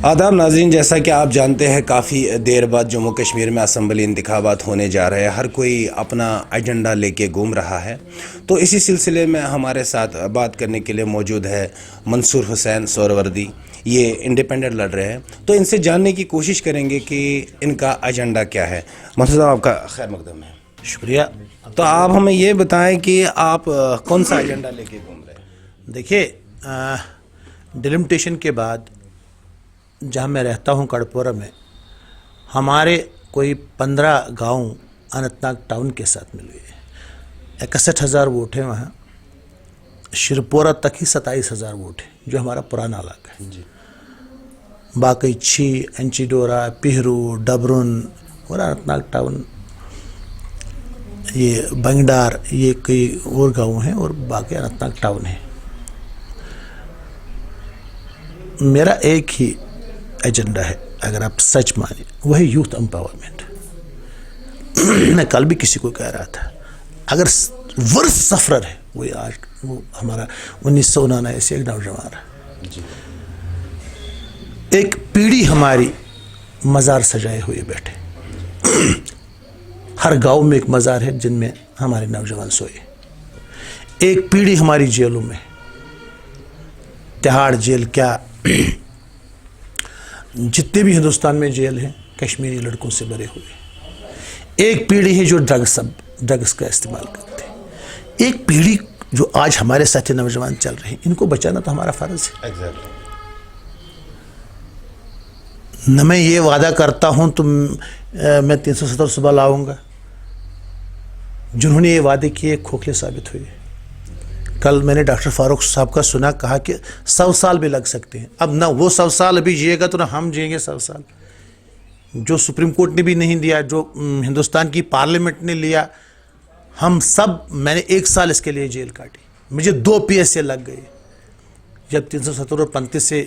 آداب ناظرین، جیسا کہ آپ جانتے ہیں کافی دیر بعد جموں کشمیر میں اسمبلی انتخابات ہونے جا رہے ہیں۔ ہر کوئی اپنا ایجنڈا لے کے گھوم رہا ہے، تو اسی سلسلے میں ہمارے ساتھ بات کرنے کے لیے موجود ہے منصور حسین سہروردی۔ یہ انڈیپینڈنٹ لڑ رہے ہیں، تو ان سے جاننے کی کوشش کریں گے کہ ان کا ایجنڈا کیا ہے۔ منصور صاحب، آپ کا خیر مقدم ہے۔ شکریہ۔ تو آپ ہمیں یہ بتائیں کہ آپ کون سا ایجنڈا لے کے گھوم رہے ہیں؟ دیکھیے، ڈیلیمیٹیشن کے بعد جہاں میں رہتا ہوں کڑپورہ میں، ہمارے کوئی 15 گاؤں اننت ناگ ٹاؤن کے ساتھ مل گئے۔ 61,000 ووٹ ہیں وہاں۔ شرپورہ تک ہی 27,000 ووٹ ہیں، جو ہمارا پرانا علاقہ ہے۔ باقی چھی، انچی ڈورا، پہرو، ڈبرن اور اننت ناگ ٹاؤن، یہ بنگڈار، یہ کئی اور گاؤں ہیں، اور باقی اننت ناگ ٹاؤن ہے۔ میرا ایک ہی ایجنڈا ہے، اگر آپ سچ مانیں، وہی یوتھ امپاورمنٹ۔ میں کل بھی کسی کو کہہ رہا تھا، اگر ورس سفرر ہے وہ ہمارا 1999 سے ایک نوجوان ہے۔ ایک پیڑھی ہماری مزار سجائے ہوئے بیٹھے، ہر گاؤں میں ایک مزار ہے جن میں ہمارے نوجوان سوئے۔ ایک پیڑھی ہماری جیلوں میں، تہاڑ جیل کیا، جتنے بھی ہندوستان میں جیل ہیں کشمیری لڑکوں سے بھرے ہوئے۔ ایک پیڑھی ہے جو ڈرگس کا استعمال کرتے ہیں۔ ایک پیڑھی جو آج ہمارے ساتھی نوجوان چل رہے ہیں، ان کو بچانا تو ہمارا فرض ہے۔ نہ میں یہ وعدہ کرتا ہوں تو میں 370 صبح لاؤں گا۔ جنہوں نے یہ وعدے کیے کھوکھلے ثابت ہوئے۔ کل میں نے ڈاکٹر فاروق صاحب کا سنا، کہا کہ 100 سال بھی لگ سکتے ہیں۔ اب نہ وہ 100 سال ابھی جیے گا تو نہ ہم جئیں گے 100 سال۔ جو سپریم کورٹ نے بھی نہیں دیا، جو ہندوستان کی پارلیمنٹ نے لیا، ہم سب، میں نے 1 سال اس کے لیے جیل کاٹی، مجھے 2 PSA لگ گئے۔ جب 370 اور 35 سے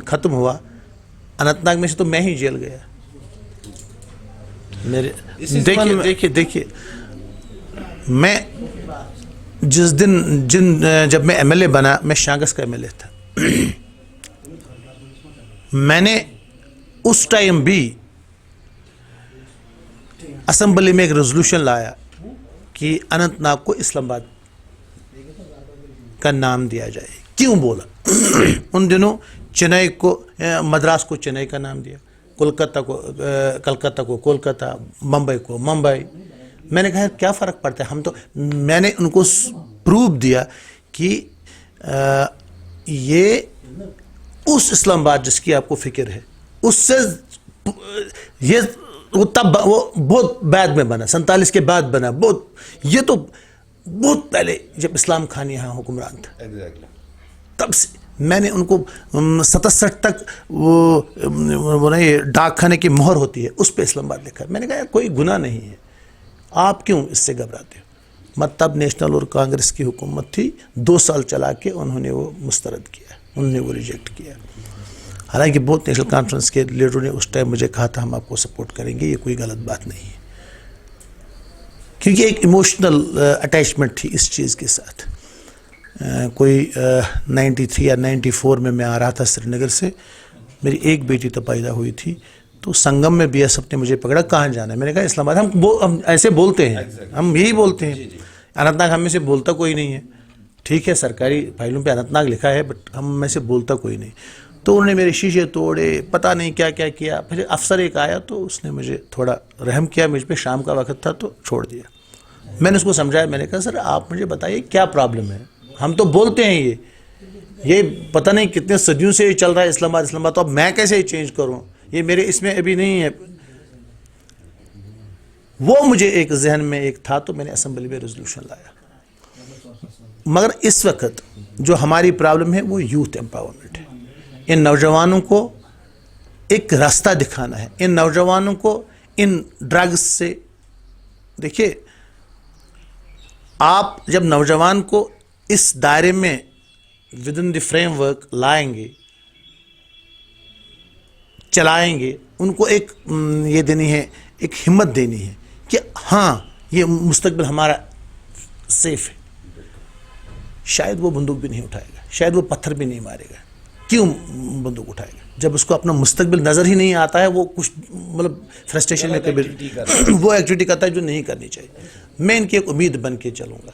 ختم ہوا اننت ناگ میں سے، تو میں ہی جیل گیا۔ دیکھیے میں جس دن جب میں MLA بنا، میں شانگس کا MLA تھا۔ میں نے اس ٹائم بھی اسمبلی میں ایک ریزولوشن لایا کہ اننت ناگ کو اسلام آباد کا نام دیا جائے۔ کیوں بولا؟ ان دنوں چنئی کو، مدراس کو چنئی کا نام دیا، کلکتہ کو کولکتہ، ممبئی کو ممبئی۔ میں نے کہا کیا فرق پڑتا ہے، میں نے ان کو پروف دیا کہ یہ اس اسلام آباد جس کی آپ کو فکر ہے، اس سے وہ بہت بعد میں بنا، 47 کے بعد بنا، یہ تو بہت پہلے جب اسلام خان یہاں حکمران تھا، تب سے میں نے ان کو 67 تک وہ ڈاک خانے کی مہر ہوتی ہے، اس پہ اسلام آباد لکھا ہے۔ میں نے کہا کوئی گناہ نہیں ہے، آپ کیوں اس سے گھبراتے ہو؟ تب نیشنل اور کانگریس کی حکومت تھی، 2 سال چلا کے انہوں نے وہ مسترد کیا، انہوں نے وہ ریجیکٹ کیا۔ حالانکہ بہت نیشنل کانفرنس کے لیڈروں نے اس ٹائم مجھے کہا تھا ہم آپ کو سپورٹ کریں گے، یہ کوئی غلط بات نہیں ہے، کیونکہ ایک ایموشنل اٹیچمنٹ تھی اس چیز کے ساتھ۔ کوئی 93 یا 94 میں آ رہا تھا سری نگر سے، میری ایک بیٹی تو پیدا ہوئی تھی، تو سنگم میں BSF نے مجھے پکڑا، کہاں جانا ہے؟ میں نے کہا اسلام آباد۔ ہم ایسے بولتے ہیں، ہم یہی بولتے ہیں، اننت ناگ ہم میں سے بولتا کوئی نہیں ہے۔ ٹھیک ہے، سرکاری فائلوں پہ اننت ناگ لکھا ہے، بٹ ہم میں سے بولتا کوئی نہیں۔ تو انہوں نے میرے شیشے توڑے، پتہ نہیں کیا کیا کیا۔ پھر افسر ایک آیا تو اس نے مجھے تھوڑا رحم کیا مجھ پہ، شام کا وقت تھا تو چھوڑ دیا۔ میں نے اس کو سمجھایا، میں نے کہا سر آپ مجھے بتائیے کیا پرابلم ہے، ہم تو بولتے ہیں یہ پتہ نہیں کتنے صدیوں سے یہ چل رہا ہے اسلام آباد، تو اب میں کیسے چینج کروں، یہ میرے اس میں ابھی نہیں ہے۔ وہ مجھے ایک ذہن میں ایک تھا، تو میں نے اسمبلی میں ریزولوشن لایا۔ مگر اس وقت جو ہماری پرابلم ہے وہ یوتھ امپاورمنٹ ہے۔ ان نوجوانوں کو ایک راستہ دکھانا ہے، ان نوجوانوں کو ان ڈرگز سے، دیکھیے آپ جب نوجوان کو اس دائرے میں with in the frame work لائیں گے، چلائیں گے، ان کو ایک یہ دینی ہے، ایک ہمت دینی ہے کہ ہاں یہ مستقبل ہمارا سیف ہے۔ شاید وہ بندوق بھی نہیں اٹھائے گا، شاید وہ پتھر بھی نہیں مارے گا، کیوں بندوق اٹھائے گا؟ جب اس کو اپنا مستقبل نظر ہی نہیں آتا ہے، وہ کچھ مطلب فرسٹریشن میں کبھی وہ ایکٹیویٹی کرتا ہے جو نہیں کرنی چاہیے. میں ان کی ایک امید بن کے چلوں گا،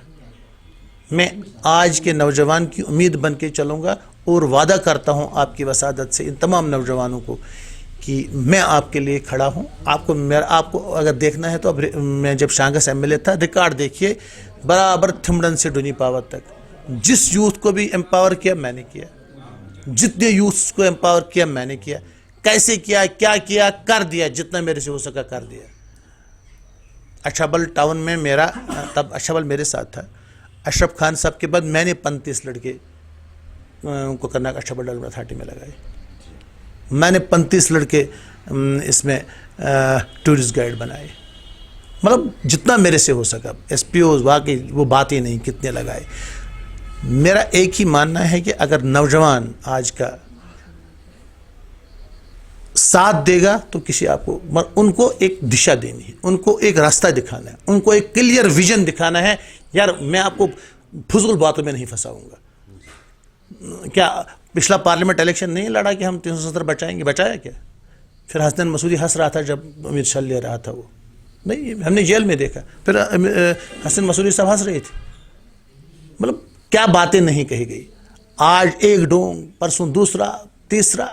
میں آج کے نوجوان کی امید بن کے چلوں گا، اور وعدہ کرتا ہوں آپ کی وسادت سے ان تمام نوجوانوں کو کہ میں آپ کے لیے کھڑا ہوں. آپ کو اگر دیکھنا ہے تو اب میں جب شانگس ایم ایل اے تھا، ریکارڈ دیکھیے، برابر تھمڈن سے ڈونی پاور تک جس یوتھ کو بھی امپاور کیا میں نے کیا، جتنے یوتھس کو امپاور کیا میں نے کیا، کیسے کیا، کیا کیا، کر دیا، جتنا میرے سے ہو سکا کر دیا. اشربل ٹاؤن میں میرا، تب اشربل میرے ساتھ تھا، اشرف خان صاحب کے بعد میں نے 35 لڑکے کو کرناک اشربل ڈیولپمنٹ اتھارٹی میں لگائے. میں نے 35 لڑکے اس میں ٹورسٹ گائیڈ بنائے، مطلب جتنا میرے سے ہو سکا. ایس پی اوز واقعی وہ بات ہی نہیں کتنے لگائے. میرا ایک ہی ماننا ہے کہ اگر نوجوان آج کا ساتھ دے گا تو کسی آپ کو، ان کو ایک دشا دینی ہے، ان کو ایک راستہ دکھانا ہے، ان کو ایک کلیئر ویژن دکھانا ہے. یار میں آپ کو فضول باتوں میں نہیں پھنساؤں گا. کیا پچھلا پارلیمنٹ الیکشن نہیں لڑا کہ ہم 370 بچائیں گے؟ بچایا کیا؟ پھر حسن مسعودی ہنس رہا تھا جب امت شاہ لے رہا تھا، وہ نہیں، ہم نے جیل میں دیکھا. پھر حسن مسعودی صاحب ہنس رہے تھے. مطلب کیا باتیں نہیں کہی گئی. آج ایک ڈونگ، پرسوں دوسرا، تیسرا،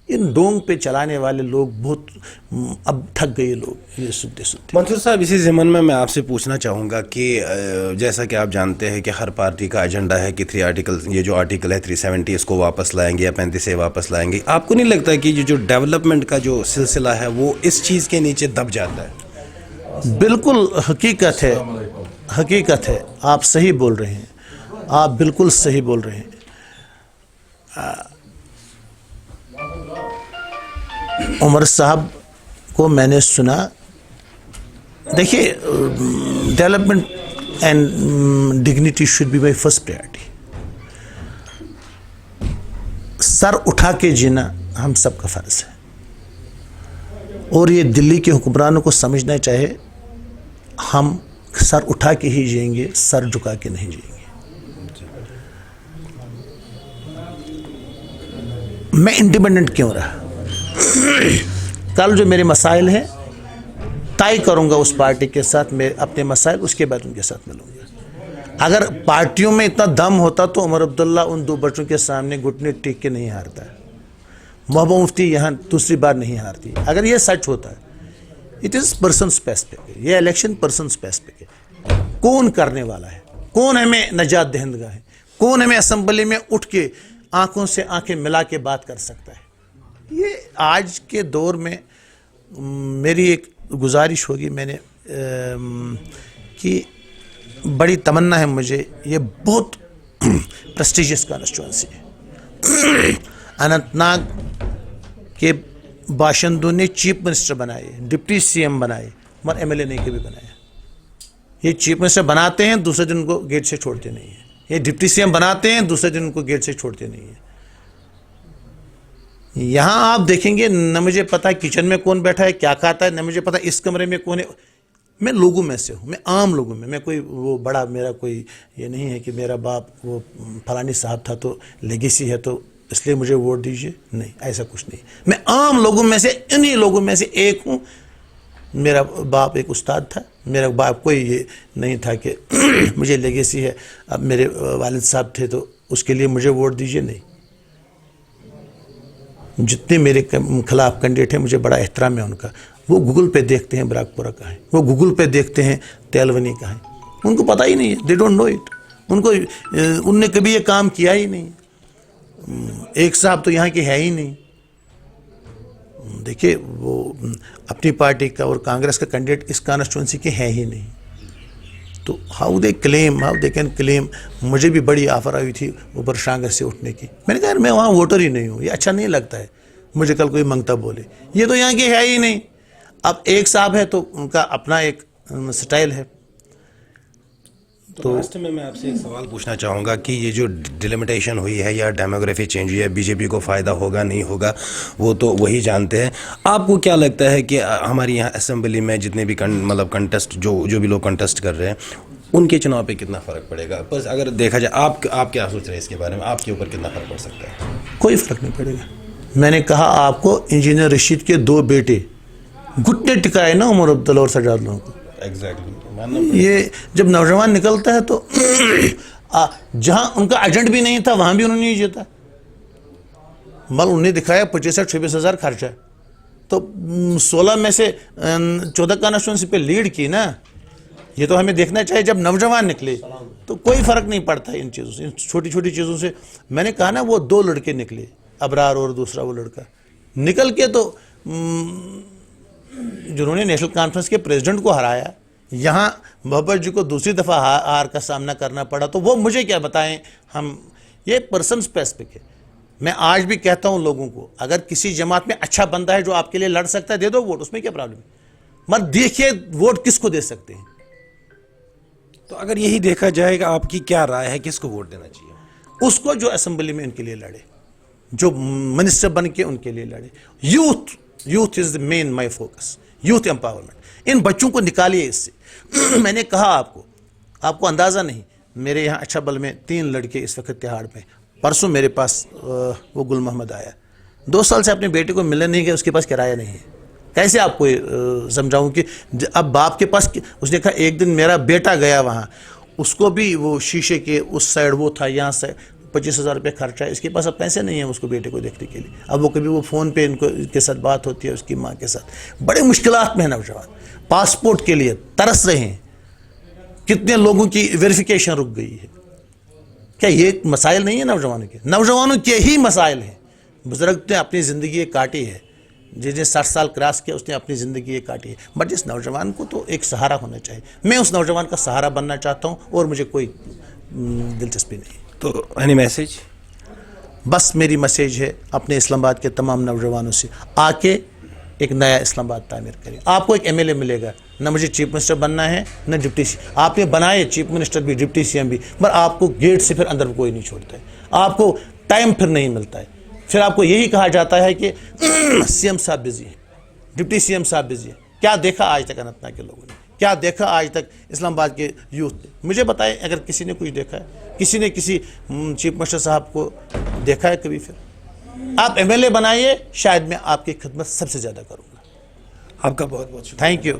ان ڈونگ پہ چلانے والے لوگ بہت اب تھک گئے لوگ یہ سنتے سنتے. منصور صاحب، اسی ضمن میں آپ سے پوچھنا چاہوں گا کہ جیسا کہ آپ جانتے ہیں کہ ہر پارٹی کا ایجنڈا ہے کہ 3 آرٹیکل، یہ جو آرٹیکل ہے 370 اس کو واپس لائیں گے یا 35 واپس لائیں گے. آپ کو نہیں لگتا کہ یہ جو ڈیولپمنٹ کا جو سلسلہ ہے وہ اس چیز کے نیچے دب جاتا ہے؟ بالکل حقیقت ہے، حقیقت ہے. آپ صحیح بول رہے ہیں، آپ بالکل صحیح بول رہے ہیں. عمر صاحب کو میں نے سنا، دیکھیے development and dignity should be my first priority. سر اٹھا کے جینا ہم سب کا فرض ہے، اور یہ دلی کے حکمرانوں کو سمجھنا چاہے ہم سر اٹھا کے ہی جئیں گے، سر جھکا کے نہیں جئیں گے. میں انڈیپینڈنٹ کیوں رہا؟ کل جو میرے مسائل ہیں طے کروں گا اس پارٹی کے ساتھ، میں اپنے مسائل اس کے بعد ان کے ساتھ ملوں گا. اگر پارٹیوں میں اتنا دم ہوتا تو عمر عبداللہ ان 2 بچوں کے سامنے گھٹنے ٹیک کے نہیں ہارتا ہے، محبوبہ مفتی یہاں دوسری بار نہیں ہارتی. اگر یہ سچ ہوتا ہے، اٹ از پرسن اسپیسفک، یہ الیکشن پرسن اسپیسفک ہے. کون کرنے والا ہے، کون ہمیں نجات دہندگاہ ہے، کون ہمیں اسمبلی میں اٹھ کے آنکھوں سے آنکھیں ملا کے بات کر سکتا ہے. یہ آج کے دور میں میری ایک گزارش ہوگی، میں نے کہ بڑی تمنا ہے مجھے، یہ بہت پریسٹیجیس کانسٹیچوئنسی ہے. اننت ناگ کے باشندوں نے چیف منسٹر بنائے، ڈپٹی سی ایم بنائے، مگر ایم ایل اے نہیں کبھی بنایا. یہ چیف منسٹر بناتے ہیں، دوسرے دن ان کو گیٹ سے چھوڑتے نہیں ہیں. یہ ڈپٹی سی ایم بناتے ہیں، دوسرے دن ان کو گیٹ سے چھوڑتے نہیں ہیں. یہاں آپ دیکھیں گے نہ مجھے پتا کچن میں کون بیٹھا ہے، کیا کھاتا ہے، نہ مجھے پتا اس کمرے میں کون ہے. میں لوگوں میں سے ہوں، میں عام لوگوں میں کوئی وہ بڑا، میرا کوئی یہ نہیں ہے کہ میرا باپ وہ فلانی صاحب تھا تو لیگیسی ہے تو اس لیے مجھے ووٹ دیجیے. نہیں، ایسا کچھ نہیں. میں عام لوگوں میں سے، انہی لوگوں میں سے ایک ہوں. میرا باپ ایک استاد تھا، میرا باپ کوئی یہ نہیں تھا کہ مجھے لیگیسی ہے، اب میرے والد صاحب تھے تو اس کے لیے مجھے ووٹ دیجیے. نہیں، جتنے میرے خلاف کینڈیڈیٹ ہیں مجھے بڑا احترام ہے ان کا. وہ گوگل پہ دیکھتے ہیں براک پورہ کا ہے، وہ گوگل پہ دیکھتے ہیں تیلونی کا ہے. ان کو پتہ ہی نہیں ہے، دے ڈونٹ نو اٹ. ان نے کبھی یہ کام کیا ہی نہیں. ایک صاحب تو یہاں کے ہے ہی نہیں. دیکھیے وہ اپنی پارٹی کا اور کانگریس کا کینڈیڈیٹ اس کانسٹیچوئنسی کے ہے ہی نہیں. تو ہاؤ دے کین کلیم. مجھے بھی بڑی آفر آئی تھی اوپر شانگس سے اٹھنے کی. میں نے کہا میں وہاں ووٹر ہی نہیں ہوں، یہ اچھا نہیں لگتا ہے مجھے کل کوئی منگتا بولے. یہ تو یہاں کے ہے ہی نہیں. اب ایک صاحب ہے تو ان کا اپنا ایک سٹائل ہے. تو لاسٹ میں آپ سے ایک سوال پوچھنا چاہوں گا کہ یہ جو ڈیلیمیٹیشن ہوئی ہے یا ڈیموگرافی چینج ہوئی ہے، بی جے پی کو فائدہ ہوگا نہیں ہوگا وہ تو وہی جانتے ہیں. آپ کو کیا لگتا ہے کہ ہماری یہاں اسمبلی میں جتنے بھی مطلب کنٹیسٹ جو بھی لوگ کنٹیسٹ کر رہے ہیں ان کے چناؤ پہ کتنا فرق پڑے گا؟ بس اگر دیکھا جائے آپ کیا سوچ رہے ہیں اس کے بارے میں، آپ کے اوپر کتنا فرق پڑ سکتا ہے؟ کوئی فرق نہیں پڑے گا. میں نے کہا آپ کو انجینئر رشید کے 2 بیٹے گھٹنے ٹکائے نا عمر عبداللہ اور سجاد لوگوں کو. یہ جب نوجوان نکلتا ہے تو جہاں ان کا ایجنٹ بھی نہیں تھا وہاں بھی انہوں نے نہیں جیتا. مل انہیں دکھایا 25-26 ہزار خرچہ, تو 16 میں سے 14 کانسٹیچوئنسی پہ لیڈ کی نا. یہ تو ہمیں دیکھنا چاہیے جب نوجوان نکلے تو کوئی فرق نہیں پڑتا ان چیزوں سے, ان چھوٹی چھوٹی چیزوں سے. میں نے کہا نا وہ 2 لڑکے نکلے, ابرار اور دوسرا وہ لڑکا نکل کے تو جنہوں نے نیشنل کانفرنس کے پریزیڈنٹ کو ہرایا, یہاں محبت جی کو دوسری دفعہ ہار کا سامنا کرنا پڑا, تو وہ مجھے کیا بتائیں. ہم یہ پرسن اسپیسفک ہے. میں آج بھی کہتا ہوں لوگوں کو, اگر کسی جماعت میں اچھا بندہ ہے جو آپ کے لیے لڑ سکتا ہے دے دو ووٹ, اس میں کیا پرابلم ہے. مگر دیکھیے ووٹ کس کو دے سکتے ہیں. تو اگر یہی دیکھا جائے گا آپ کی کیا رائے ہے, کس کو ووٹ دینا چاہیے؟ اس کو جو اسمبلی میں ان کے لیے لڑے, جو منسٹر بن کے ان کے لیے لڑے. Youth is the main my focus, youth empowerment. ان بچوں کو نکالیے اس سے. میں نے کہا آپ کو اندازہ نہیں, میرے یہاں اچھا بل میں 3 لڑکے اس وقت تہاڑ میں. پرسوں میرے پاس وہ گل محمد آیا, 2 سال سے اپنے بیٹے کو ملنے نہیں گیا, اس کے پاس کرایہ نہیں ہے. کیسے آپ کو سمجھاؤں کہ اب باپ کے پاس, اس نے کہا ایک دن میرا بیٹا گیا وہاں, اس کو بھی وہ شیشے کے اس سائڈ وہ تھا, یہاں سے 25,000 روپے خرچہ ہے, اس کے پاس اب پیسے نہیں ہیں اس کو بیٹے کو دیکھنے کے لیے. اب وہ کبھی وہ فون پہ ان کے ساتھ بات ہوتی ہے اس کی ماں کے ساتھ. بڑے مشکلات میں ہیں نوجوان, پاسپورٹ کے لیے ترس رہے ہیں. کتنے لوگوں کی ویریفیکیشن رک گئی ہے. کیا یہ مسائل نہیں ہیں نوجوانوں کے؟ نوجوانوں کے ہی مسائل ہیں. بزرگ نے اپنی زندگی کاٹی ہے, جس نے 60 سال کراس کیا اس نے اپنی زندگی کاٹی ہے. بٹ اس نوجوان کو تو ایک سہارا ہونا چاہیے. میں اس نوجوان کا سہارا بننا چاہتا ہوں اور مجھے کوئی دلچسپی نہیں. تو اینی میسیج؟ بس میری میسیج ہے اپنے اسلام آباد کے تمام نوجوانوں سے, آ کے ایک نیا اسلام آباد تعمیر کریں. آپ کو ایک ایم ایل اے ملے گا, نہ مجھے چیف منسٹر بننا ہے نہ ڈپٹی سی. آپ نے بنائے چیف منسٹر بھی ڈپٹی سی ایم بھی, مگر آپ کو گیٹ سے پھر اندر کوئی نہیں چھوڑتا ہے. آپ کو ٹائم پھر نہیں ملتا ہے. پھر آپ کو یہی کہا جاتا ہے کہ سی ایم صاحب بزی ہیں, ڈپٹی سی ایم صاحب بزی ہیں. کیا دیکھا آج تک اننت ناگ کے لوگوں نے, کیا دیکھا آج تک اسلام آباد کے یوتھ نے؟ مجھے بتائیں اگر کسی نے کچھ دیکھا ہے, کسی نے کسی چیف منسٹر صاحب کو دیکھا ہے کبھی؟ پھر آپ ایم ایل اے بنائیے, شاید میں آپ کی خدمت سب سے زیادہ کروں گا. آپ کا بہت بہت شکریہ. Thank you.